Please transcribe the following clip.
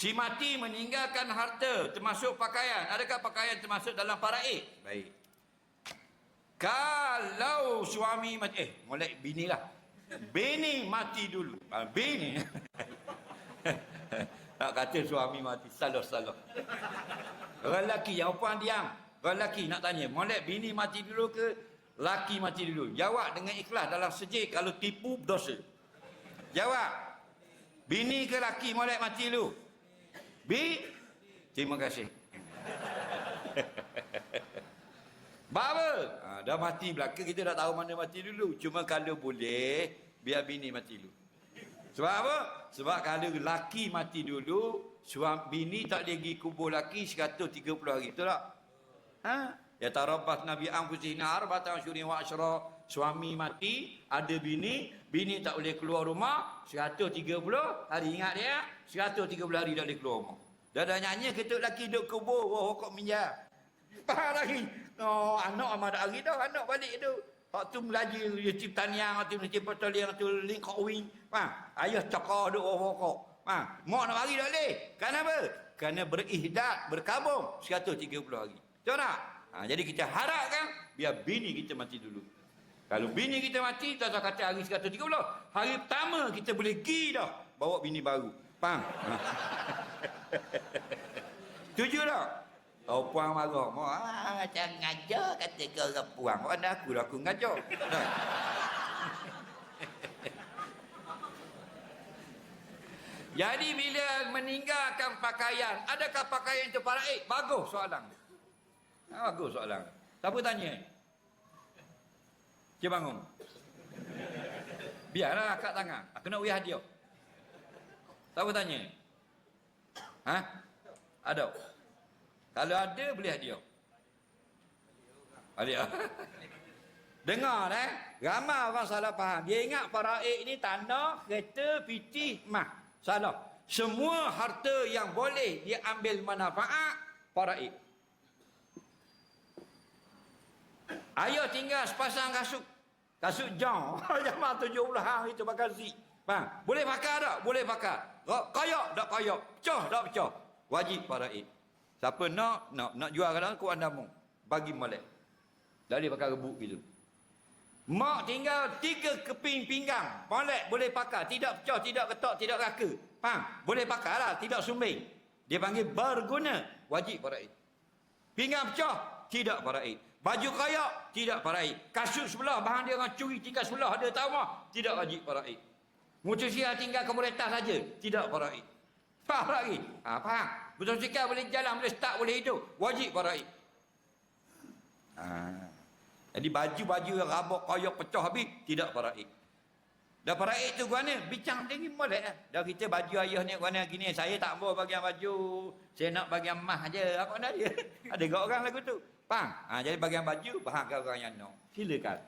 Si mati meninggalkan harta termasuk pakaian. Adakah pakaian termasuk dalam faraid? Baik. Kalau suami mati, molek bini lah. Bini mati dulu. Bini. Tak kata suami mati. Salah. Orang lelaki, yang perempuan diam. Orang lelaki nak tanya, molek bini mati dulu ke laki mati dulu? Jawab dengan ikhlas dalam sejik. Kalau tipu, berdosa. Jawab. Bini ke laki molek mati dulu? Terima kasih. Bapa, dah mati belaka, kita dah tahu mana mati dulu. Cuma kalau boleh, biar bini mati dulu. Sebab apa? Sebab kalau laki mati dulu, bini tak boleh pergi kubur laki 130 hari. Betul tak? Ya tarabbas Nabi anfusihna arba'atan syurin wa asyra. Suami mati, ada bini tak boleh keluar rumah 130 hari. Ingat dia, 130 hari tak boleh keluar rumah. Dah nyanyi kita lelaki duduk kubur, kok minyak. Faham lagi? No, anak amat hari dah, anak balik tu. Waktu melaju cip taniang, waktu cip petoliang, waktu link kawin. Ayah cakap duk kok. Mak nak bagi tak boleh. Kenapa? Kerana berihdad, berkabung 130 hari. Betul tak? Jadi kita harapkan biar bini kita mati dulu. Kalau bini kita mati, tak kata hari 130. Hari pertama kita boleh pergi dah bawa bini baru. Faham? Setuju tak? Oh, puang marah. Macam ngajar kata kau orang puang. Mana aku lah aku ngajar. Jadi bila meninggalkan pakaian, adakah pakaian itu faraid? Bagus soalan. Bagus soalan. Siapa tanya? Cik bangun. Biarlah kat tangan. Aku nak uyah dia. Siapa tanya? Ada? Kalau ada, boleh hadiah. Hadiah. Dengar ramai orang salah faham. Dia ingat faraid ni tanah, kereta, piti, mah. Salah. Semua harta yang boleh dia ambil manfaat, faraid. Ayah tinggal sepasang kasut. Kasut jam. Zaman 70 hari itu pakai zik. Faham? Boleh pakai tak? Boleh pakai. Koyak tak koyak? Pecah tak pecah? Wajib faraid. Siapa nak jual kadang kuat damung. Bagi molek. Tak boleh pakai rebuk gitu. Mak tinggal 3 keping pinggang. Molek boleh pakai. Tidak pecah, tidak ketak, tidak raka. Faham? Boleh pakai lah. Tidak sumbing. Dia panggil berguna. Wajib faraid. Pinggang pecah. Tidak faraid. Baju kayak, tidak faraid. Kasut sebelah, bahan dia orang curi tinggal sebelah, ada tahu mah, tidak wajib faraid. Motosikal tinggal kereta saja, tidak faraid. Faham lagi? Faham? Motosikal boleh jalan, boleh start, boleh hidup, wajib faraid. Jadi baju-baju yang rabak, kayak pecah habis, tidak faraid. Dah faraid tu guna, bincang tinggi boleh lah. Dah kita baju ayah ni guna gini, saya tak mau bagian baju, saya nak bagian mah aja. Apa nak dia? Ada gak orang lagu tu. Faham? Jadi bagian baju, faham ke orang yang nak. Silakan.